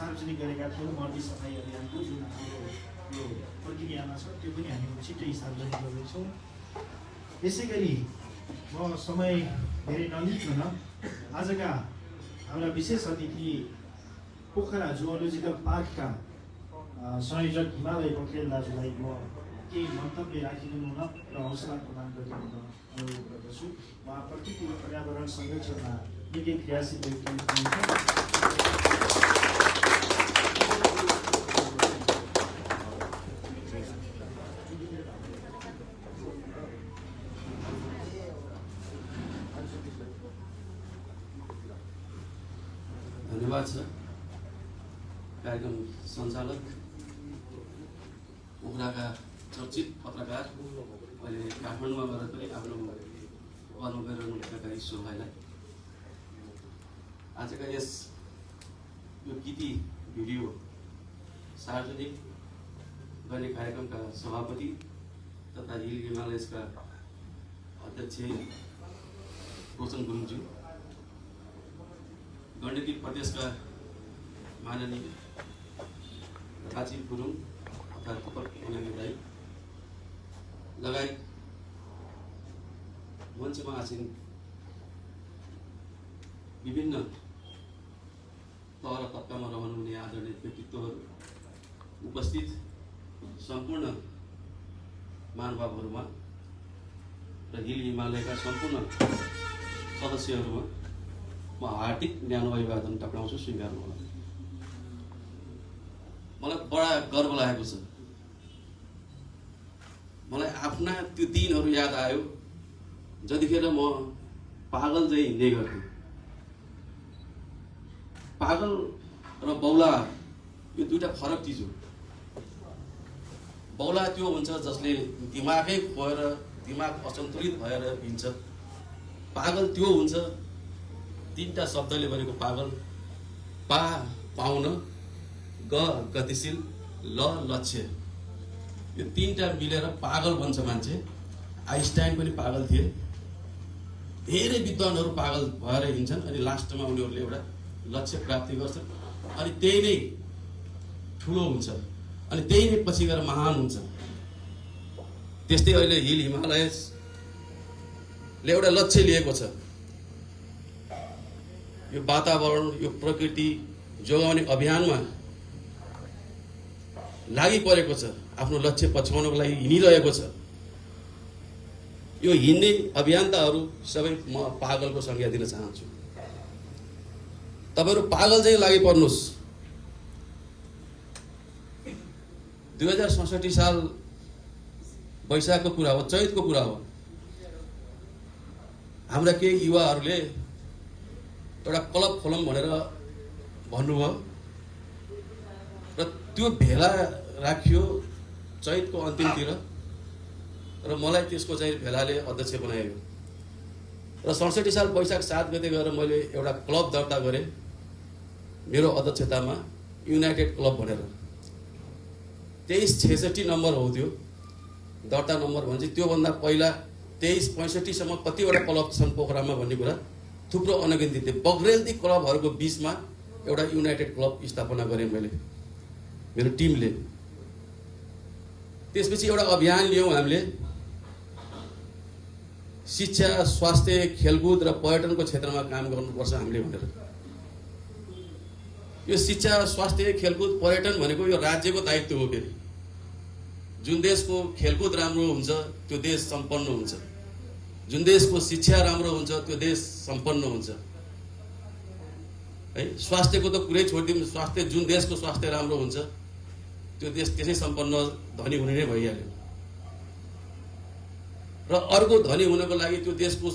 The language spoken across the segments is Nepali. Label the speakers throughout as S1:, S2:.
S1: सार्वजनिक गरेका थियौँ मर्दी सफाई अभियानको जुन हाम्रो यो प्रक्रियामा छ त्यो पनि हामी छिट्टै सार्वजनिक गर्दैछौँ। यसै गरी म समय धेरै नलिकन आजका हाम्रा विशेष अतिथि पोखरा जुओलोजिकल पार्कका संयोजक हिमालय पोखरेल दाजुलाई म केही मन्तव्य राखिदिनु हुन र हौसला प्रदान गरिदिनु हुन अनुरोध गर्दछु। उहाँप्रतिको पर्यावरण संरक्षणमा निकै क्रियाशील व्यक्ति हुनुहुन्छ।
S2: धन्यवाद छ कार्यक्रम सञ्चालक पोखराका चर्चित पत्रकार अहिले काठमाडौँमा गएर पनि आफ्नो कर्म गरिरहनु भएका ईश्वर भाइलाई आजका यो गीति भिडियो सार्वजनिक गर्ने कार्यक्रमका सभापति तथा हिल हिमालयसका अध्यक्ष रोशन गुरुङज्यू, गण्डकी प्रदेशका माननीय राजीव गुरुङ तथा दीपक उनानी दाई लगायत मञ्चमा आसीन विभिन्न तह र तबकामा रहनुहुने आदरणीय व्यक्तित्वहरू, उपस्थित सम्पूर्ण महानुभावहरूमा र हिल हिमालयका सम्पूर्ण सदस्यहरूमा म हार्दिक न्यानो अभिवादन टक्राउँछु, स्वीकार होला। मलाई बडा गर्व लागेको छ। मलाई आफ्ना त्यो दिनहरू याद आयो जतिखेर म पागल चाहिँ हिँड्दै गर्थेँ। पागल र बौला यो दुईटा फरक चिज हो। बौला त्यो हुन्छ जसले दिमागै खोएर दिमाग असन्तुलित भएर हिँड्छ। पागल त्यो हुन्छ तीनटा शब्दले बनेको पागल, पा पाउन, ग गतिशील, ल लक्ष्य, यो तीनटा मिलेर पागल बन्छ मान्छे। आइन्स्टाइन पनि पागल थिए। धेरै विद्वानहरू पागल भएर हिँड्छन् अनि लास्टमा उनीहरूले एउटा लक्ष्य प्राप्ति गर्छन् अनि त्यही नै ठुलो हुन्छ अनि त्यही नै पछि गएर महान हुन्छ। त्यस्तै अहिले हिल हिमालयले एउटा लक्ष्य लिएको छ। यो वातावरण, यो प्रकृति जोगाउने अभियानमा लागि परेको छ। आफ्नो लक्ष्य पछ्याउनको लागि हिँडिरहेको छ। यो हिँड्ने अभियन्ताहरू सबै म पागलको संज्ञा दिन चाहन्छु। तपाईहरु पागल चाहिँ लागि पर्नुस्। 2067 साल वैशाखको कुरा हो, चैतको कुरा हो। हाम्रा केही युवाहरूले एउटा क्लब खोलौँ भनेर भन्नुभयो र त्यो भेला राखियो चैतको अन्तिमतिर र मलाई त्यसको चाहिँ भेलाले अध्यक्ष बनायो र 67 साल वैशाख 7 गते गएर मैले एउटा क्लब दर्ता गरेँ मेरो अध्यक्षतामा, युनाइटेड क्लब भनेर। 2366 नम्बर हो त्यो दर्ता नम्बर भन्छ। त्योभन्दा पहिला 2365 सम्म कतिवटा क्लब छन् पोखरामा भन्ने कुरा थुप्रो अनगिन्ती थिए। बग्रेलती क्लबहरूको बीचमा एउटा युनाइटेड क्लब स्थापना गरेँ मैले, मेरो टिमले। त्यसपछि एउटा अभियान लियौँ हामीले, शिक्षा, स्वास्थ्य, खेलकुद र पर्यटनको क्षेत्रमा काम गर्नुपर्छ हामीले भनेर। यो शिक्षा, स्वास्थ्य, खेलकुद, पर्यटन भनेको यो राज्यको दायित्व हो। फेरि जुन देशको खेलकुद राम्रो हुन्छ त्यो देश सम्पन्न हुन्छ, जुन देशको शिक्षा राम्रो हुन्छ त्यो देश सम्पन्न हुन्छ है। स्वास्थ्यको त कुरै छोडिदिउँ, स्वास्थ्य जुन देशको स्वास्थ्य राम्रो हुन्छ त्यो देश त्यसै सम्पन्न धनी हुने नै भइहाल्यो। र अर्को धनी हुनको लागि त्यो देशको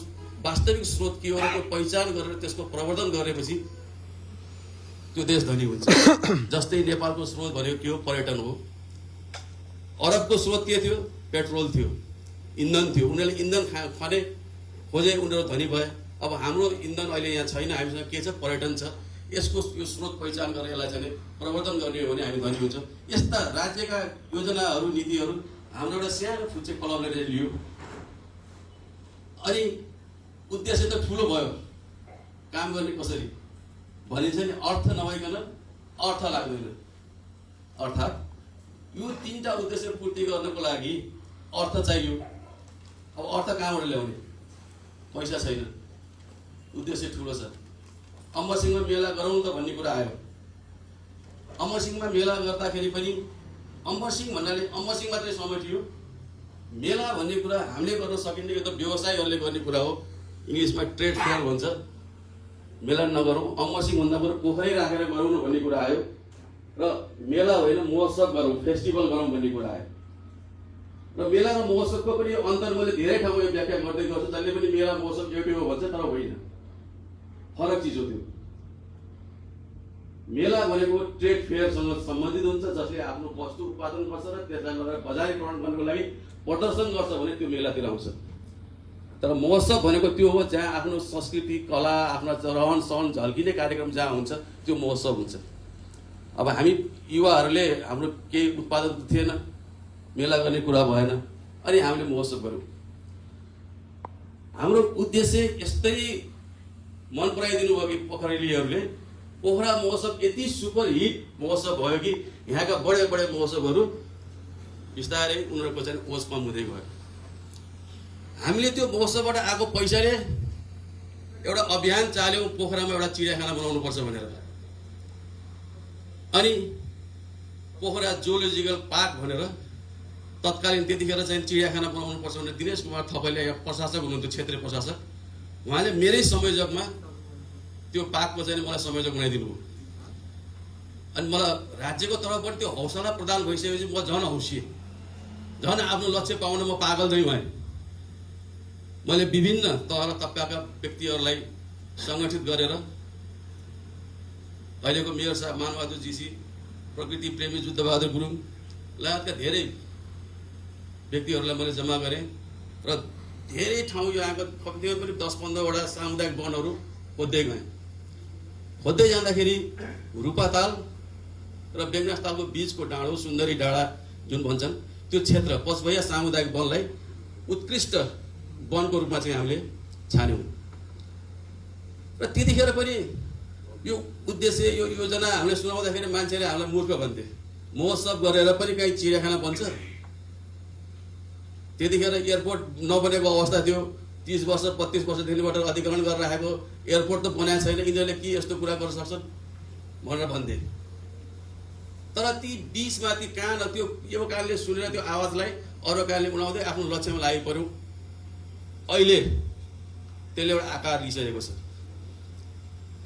S2: वास्तविक स्रोत के हो त्यो पहिचान गरेर त्यसको प्रवर्धन गरेपछि त्यो देश धनी हुन्छ। जस्तै नेपालको स्रोत भनेको के हो? पर्यटन हो। अरबको स्रोत के थियो? पेट्रोल थियो, इन्धन थियो। उनीहरूले इन्धन खाने खोजे, उनीहरू धनी भए। अब हाम्रो इन्धन अहिले यहाँ छैन, हामीसँग के छ? पर्यटन छ। यसको यो स्रोत पहिचान गरेर यसलाई चाहिँ प्रवर्धन गर्ने हो भने हामी धनी हुन्छौँ। यस्ता राज्यका योजनाहरू, नीतिहरू हाम्रो एउटा सानो फुच्चे क्लबले लियो अनि उद्देश्य त ठुलो भयो। काम गर्ने कसरी भनिन्छ नि, अर्थ नभइकन अर्थ लाग्दैन। अर्थात् यो तीनटा उद्देश्य पूर्ति गर्नको लागि अर्थ चाहियो। अब अर्थ कहाँबाट ल्याउने? पैसा छैन, उद्देश्य ठुलो छ। अमरसिंहमा मेला गरौँ त भन्ने कुरा आयो। अमरसिंहमा मेला गर्दाखेरि पनि अमरसिंह भन्नाले अमरसिंह मात्रै समेटियो। मेला भन्ने कुरा हामीले गर्न सकिने यो त व्यवसायहरूले गर्ने कुरा हो। इङ्ग्लिसमा ट्रेड फेयर भन्छ। मेला नगरौँ, अमरसिंह भन्दा बरु पोखरै राखेर गरौँ न भन्ने कुरा आयो र मेला होइन महोत्सव गरौँ, फेस्टिभल गरौँ भन्ने कुरा आयो। र मेला र महोत्सवको पनि अन्तर मैले धेरै ठाउँमा यो व्याख्या गर्दै गर्छु। जसले पनि मेला महोत्सव एउटै हो भन्छ, तर होइन, फरक चिज हो त्यो। मेला भनेको ट्रेड फेयरसँग सम्बन्धित हुन्छ, जसले आफ्नो वस्तु उत्पादन गर्छ र त्यसलाई लगेर बजारीकरण गर्नको लागि प्रदर्शन गर्छ भने त्यो मेलातिर आउँछ। तर महोत्सव भनेको त्यो हो जहाँ आफ्नो संस्कृति, कला, आफ्ना रहन सहन झल्किने कार्यक्रम जहाँ हुन्छ त्यो महोत्सव हुन्छ। अब हामी युवाहरूले हाम्रो केही उत्पादन त थिएन, मेला गर्ने कुरा भएन, अनि हामीले महोत्सव गऱ्यौँ। हाम्रो उद्देश्य यस्तै मन पराइदिनु भयो कि पोखरेलीहरूले पोखरा महोत्सव यति सुपर हिट महोत्सव भयो कि यहाँका बडे बडे महोत्सवहरू बिस्तारै उनीहरूको चाहिँ ओज कम हुँदै गयो। हामीले त्यो महोत्सवबाट आएको पैसाले एउटा अभियान चाल्यौँ, पोखरामा एउटा चिडियाखाना बनाउनुपर्छ भनेर। अनि पोखरा जुलोजिकल पार्क भनेर तत्कालीन त्यतिखेर चाहिँ चिडियाखाना बनाउनुपर्छ भनेर दिनेश कुमार थपैले यहाँ प्रशासक हुनुहुन्थ्यो, क्षेत्रीय प्रशासक, उहाँले मेरै संयोजकमा त्यो पार्कको चाहिँ मलाई संयोजक बनाइदिनु भयो। अनि मलाई राज्यको तर्फबाट त्यो हौसला प्रदान भइसकेपछि म झन् हौसिएँ, झन् आफ्नो लक्ष्य पाउन म पागल नै भएँ। मैले विभिन्न तह र तबकाका व्यक्तिहरूलाई सङ्गठित गरेर अहिलेको मेयर साहब मानबहादुर जीसी, प्रकृति प्रेमी जुद्धबहादुर गुरुङ लगायतका धेरै व्यक्तिहरूलाई मैले जम्मा गरेँ र धेरै ठाउँ यो आएको कम्तीमा पनि 10-15वटा सामुदायिक वनहरू खोज्दै गएँ। खोज्दै जाँदाखेरि रूपाताल र बेङ्गासतालको बिचको डाँडो सुन्दरी डाँडा जुन भन्छन् त्यो क्षेत्र पचभैया सामुदायिक वनलाई उत्कृष्ट वनको रूपमा चाहिँ हामीले छान्यौँ। र त्यतिखेर पनि यो उद्देश्य, यो योजना हामीले सुनाउँदाखेरि मान्छेले हामीलाई मूर्ख भन्थे। महोत्सव गरेर पनि कहीँ चिडियाखाना बन्छ? त्यतिखेर एयरपोर्ट नबनेको अवस्था थियो। 30 वर्ष 32 वर्षदेखिबाट अधिग्रहण गरेर राखेको एयरपोर्ट त बनाएको छैन, यिनीहरूले के यस्तो कुरा गर्न सक्छन् भनेर भन्थे। तर ती बिचमा ती कान, त्यो यो कानले सुनेर त्यो आवाजलाई अरू कानले उडाउँदै आफ्नो लक्ष्यमा लागि पर्यौँ। अहिले त्यसले एउटा आकार लिइसकेको छ।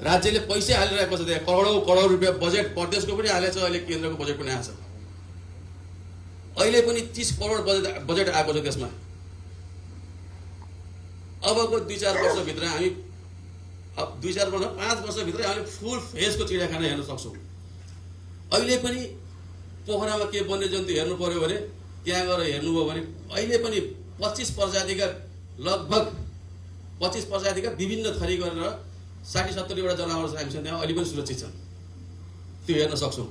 S2: राज्यले पैसा हालिरहेको छ, त्यहाँ करोडौँ करोड रुपियाँ बजेट प्रदेशको पनि हालेको छ, अहिले केन्द्रको बजेट पनि आएको छ। अहिले पनि 30 करोड बजेट आएको छ त्यसमा। अबको 2-4 वर्षभित्र हामी 2-4 वर्ष 5 वर्षभित्रै हामी फुल फेजको चिडियाखाना हेर्न सक्छौँ। अहिले पनि पोखरामा के वन्यजन्तु हेर्नु पर्यो भने त्यहाँ गएर हेर्नुभयो भने अहिले पनि 25 प्रजातिका लगभग 25 प्रजातिका विभिन्न थरी गरेर 60-70वटा जनावरहरू हामीसँग त्यहाँ अहिले पनि सुरक्षित छन्। त्यो हेर्न सक्छौँ।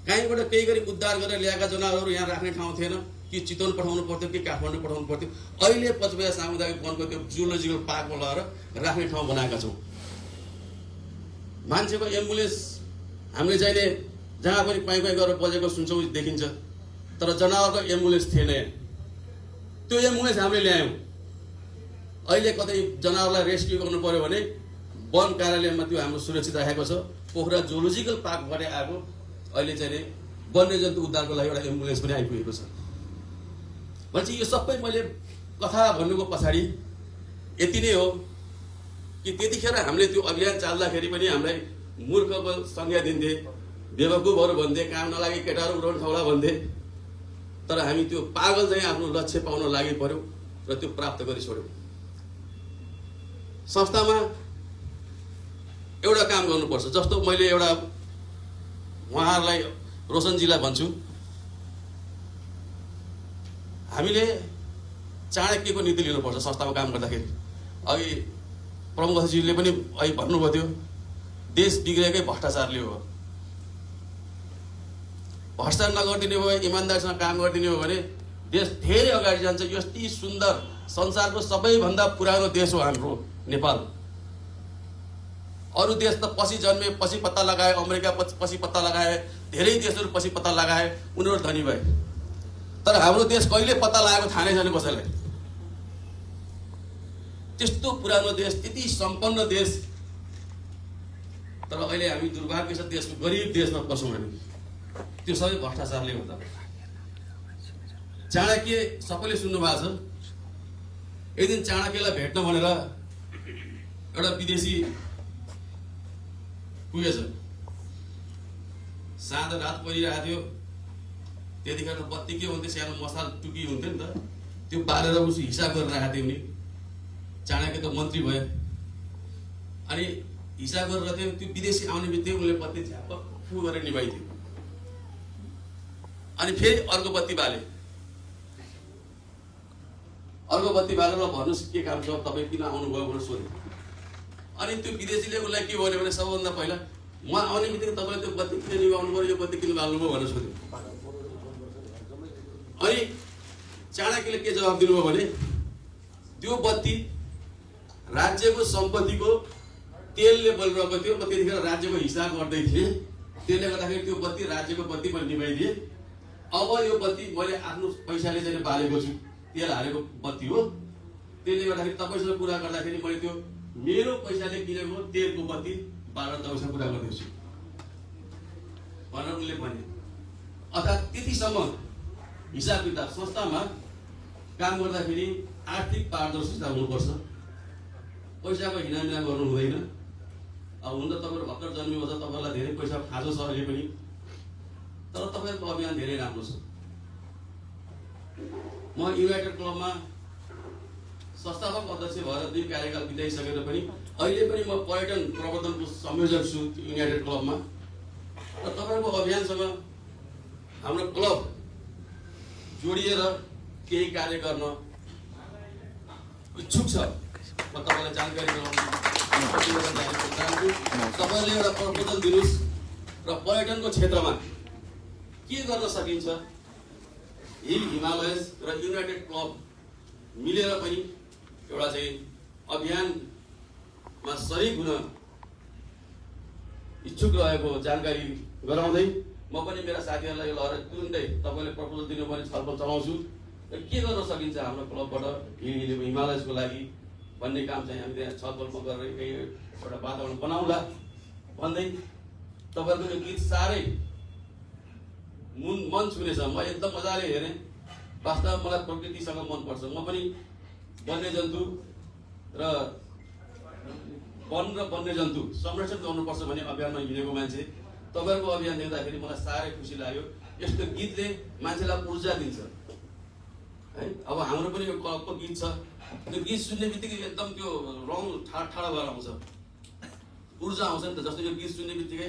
S2: कहीँबाट केही गरी उद्धार गरेर ल्याएका जनावरहरू यहाँ राख्ने ठाउँ थिएन, कि चितवन पठाउनु पर्थ्यो कि काठमाडौँ पठाउनु पर्थ्यो। अहिले पचभैया सामुदायिक वनको त्यो जुलोजिकल पार्कमा लगेर राख्ने ठाउँ बनाएका छौँ। मान्छेको एम्बुलेन्स हामीले चाहिने जहाँ पनि कहीँ कहीँ गएर बजेको सुन्छौँ, देखिन्छ, तर जनावरको एम्बुलेन्स थिएन। त्यो एम्बुलेन्स हामीले ल्यायौँ। अहिले कतै जनावरलाई रेस्क्यु गर्नु पर्यो भने वन कार्यालयमा त्यो हाम्रो सुरक्षित राखेको छ। पोखरा जुलोजिकल पार्कबाट आएको अहिले चाहिँ वन्यजन्तु उद्धारको लागि एउटा एम्बुलेन्स पनि आइपुगेको छ। भनेपछि यो सबै मैले कथा भन्नुको पछाडि यति नै हो कि त्यतिखेर हामीले त्यो अभियान चाल्दाखेरि पनि हामीलाई मूर्खको संज्ञा दिन्थे, बेवकुफहरू भन्थे, काम नलागे केटाहरू उडाउन ठाउँला भन्थे। तर हामी त्यो पागल चाहिँ आफ्नो लक्ष्य पाउन लागि पर्यो र त्यो प्राप्त गरी छोड्यौँ। संस्थामा एउटा काम गर्नुपर्छ। जस्तो मैले एउटा उहाँहरूलाई रोशनजीलाई भन्छु, हामीले चाणक्यको नीति लिनुपर्छ संस्थामा काम गर्दाखेरि। अघि प्रमुखजीले पनि अहिले भन्नुभयो थियो, देश बिग्रेकै भ्रष्टाचारले हो। भ्रष्टाचार नगरिदिने भयो, इमान्दारीसँग काम गरिदिने हो भने देश धेरै अगाडि जान्छ। यति सुन्दर संसारको सबैभन्दा पुरानो देश हो हाम्रो नेपाल। अरू देश त पछि जन्मे, पछि पत्ता लगाए, अमेरिका पछि पत्ता लगाए, धेरै देशहरू पछि पत्ता लगाए, उनीहरू धनी भए। तर हाम्रो देश कहिले पत्ता लगाएको थाहा नै छैन कसैलाई। त्यस्तो पुरानो देश, त्यति सम्पन्न देश, तर अहिले हामी दुर्भाग्य छ देशको गरिब देशमा बसौँ हामी। त्यो सबै भ्रष्टाचारले गर्दा। चाणक्य सबैले सुन्नु भएको छ। एक दिन चाणक्यलाई भेट्न भनेर एउटा विदेशी पुगेछ। साँझ रात परिरहेको थियो। त्यतिखेर बत्ती के हुन्थ्यो, सानो मसाल टुकी हुन्थ्यो नि त, त्यो बालेर उसो हिसाब गरिरहेको थियो। उनी चाणक्य त मन्त्री भयो। अनि हिसाब गरेर थियो, त्यो विदेशी आउने बित्तिकै उनले बत्ती झ्याप फु गरेर निभाइदियो। अनि फेरि अर्को बत्ती बाले। अर्को बत्ती बालेर भन्नुहोस् के काम छ, तपाईँ किन आउनुभयो भनेर सोध्यो। अनि त्यो विदेशीले उसलाई के भन्यो भने सबभन्दा पहिला म आउने बित्तिकै तपाईँले त्यो बत्ती किन निभाउनु पर्यो, यो बत्ती किन बाल्नुभयो भनेर सोध्यो। अनि चाणक्यले के जवाब दिनुभयो भने त्यो बत्ती राज्यको सम्पत्तिको तेलले बलिरहेको थियो। म त्यतिखेर राज्यको हिसाब गर्दै थिएँ। त्यसले गर्दाखेरि त्यो बत्ती राज्यको बत्ती मैले निभाइदिएँ। अब यो बत्ती मैले आफ्नो पैसाले चाहिँ बालेको छु, तेल हालेको बत्ती हो। त्यसले गर्दाखेरि तपाईँसँग कुरा गर्दाखेरि मैले त्यो मेरो पैसाले किनेको तेलको बत्ती बालेर तपाईँसँग कुरा गर्दैछु भनेर उनले भने। अर्थात् त्यतिसम्म हिसाब किताब संस्थामा काम गर्दाखेरि आर्थिक पारदर्शिता हुनुपर्छ। पैसाको हिनामिना गर्नु हुँदैन। अब हुन त तपाईँहरू भर्खर जन्मिएको छ, तपाईँलाई धेरै पैसा खाँचो छ अहिले पनि, तर तपाईँहरूको अभियान धेरै राम्रो छ। म युनाइटेड क्लबमा संस्थापक अध्यक्ष भएर 2 कार्यकाल बिताइसकेर पनि अहिले पनि म पर्यटन प्रवर्धनको संयोजक छु युनाइटेड क्लबमा। र तपाईँहरूको अभियानसँग हाम्रो क्लब जोडिएर केही कार्य गर्न इच्छुक छ। म तपाईँलाई जानकारी गराउनु चाहन्छु। तपाईँले एउटा प्रपोजल दिनुहोस् र पर्यटनको क्षेत्रमा के गर्न सकिन्छ। हिल हिमालयस र युनाइटेड क्लब मिलेर पनि एउटा चाहिँ अभियानमा सरिक हुन इच्छुक रहेको जानकारी गराउँदै म पनि मेरा साथीहरूलाई यो लहर तुरुन्तै तपाईँले प्रपोजल दिनु भने छलफल चलाउँछु र के गर्न सकिन्छ हाम्रो क्लबबाट हिमालयसको लागि भन्ने काम चाहिँ हामी त्यहाँ छलफलमा गरेर एउटा वातावरण बनाउँला भन्दै तपाईँहरूको यो गीत साह्रै मन छुनेछ। म एकदम मजाले हेरेँ। वास्तवमा मलाई प्रकृतिसँग मनपर्छ। म पनि वन्यजन्तु र वन र वन्यजन्तु संरक्षण गर्नुपर्छ भन्ने अभियानमा हिँडेको मान्छे। तपाईँहरूको अभियान देख्दाखेरि मलाई साह्रै खुसी लाग्यो। यस्तो गीतले मान्छेलाई ऊर्जा दिन्छ है। अब हाम्रो पनि यो क्लबको गीत छ, त्यो गीत सुन्ने बित्तिकै एकदम त्यो रौँ ठाडा भएर आउँछ, ऊर्जा आउँछ नि त। जस्तो यो गीत सुन्ने बित्तिकै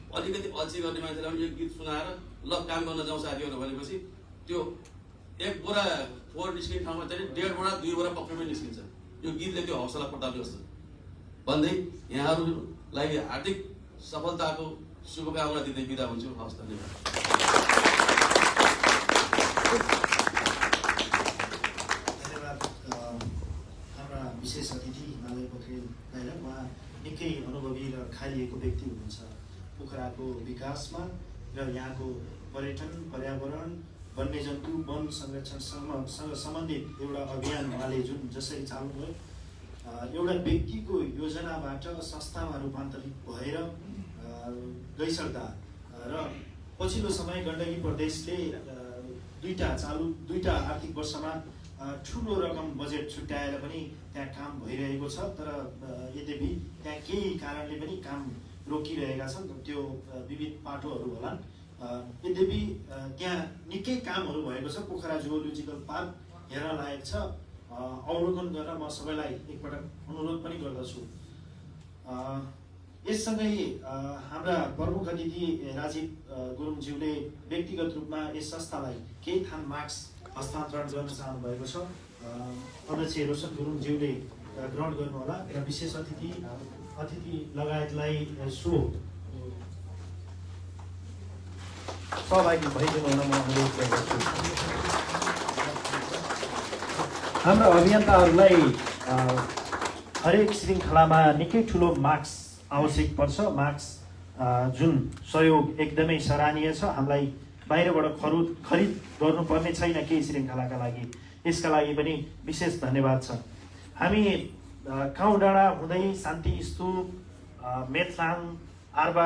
S2: अलिकति अल्छी गर्ने मान्छेलाई पनि यो गीत सुनाएर ल काम गर्न जाउँ साथीहरू भनेपछि त्यो 1 बोरा फोहोर निस्किने ठाउँमा चाहिँ 1.5 बोरा 2 बोरा पक्कै पनि निस्किन्छ। यो गीतले त्यो हौसला बढाउने जस्तो भन्दै यहाँहरूलाई हार्दिक सफलताको शुभकामना दिँदै बिदा हुन्छु। हवस्, धन्यवाद।
S1: धन्यवाद। हाम्रा विशेष अतिथि हिमालय पोखरेल दाइलाई। उहाँ निकै अनुभवी र खालिएको व्यक्ति हुनुहुन्छ पोखराको विकासमा र यहाँको पर्यटन, पर्यावरण, वन्यजन्तु, वन संरक्षणसँग सम्बन्धित एउटा अभियान उहाँले जसरी चालु भयो, एउटा व्यक्तिको योजनाबाट संस्थामा रूपान्तरित भएर गइसक्दा र पछिल्लो समय गण्डकी प्रदेशले दुईटा आर्थिक वर्षमा ठुलो रकम बजेट छुट्याएर पनि त्यहाँ काम भइरहेको छ। तर यद्यपि त्यहाँ केही कारणले पनि काम रोकिरहेका छन्। त्यो विविध पाटोहरू होला। यद्यपि त्यहाँ निकै कामहरू भएको छ। पोखरा जुओलोजिकल पार्क हेर्न लायक छ। अवलोकन गरेर म सबैलाई एकपटक अनुरोध पनि गर्दछु। यससँगै हाम्रा प्रमुख अतिथि राजीव गुरुङज्यूले व्यक्तिगत रूपमा यस संस्थालाई केही थान मार्क्स हस्तान्तरण गर्न चाहनु भएको छ। अध्यक्ष रोशन गुरुङज्यूले ग्रहण गर्नुहोला र विशेष अतिथि लगायतलाई सहभागी भइदिनु हुन म अनुरोध गर्दछु। हाम्रा अभियन्ताहरूलाई हरेक श्रृङ्खलामा निकै ठुलो मार्क्स आवश्यक पर्छ। मास्क जुन सहयोग एकदमै सराहनीय छ। हामीलाई बाहिरबाट खरिद गर्नुपर्ने छैन केही श्रृङ्खलाका लागि, यसका लागि पनि विशेष धन्यवाद छ। हामी काउँ डाँडा हुँदै शान्ति स्तूप, मेथलाङ, आरबा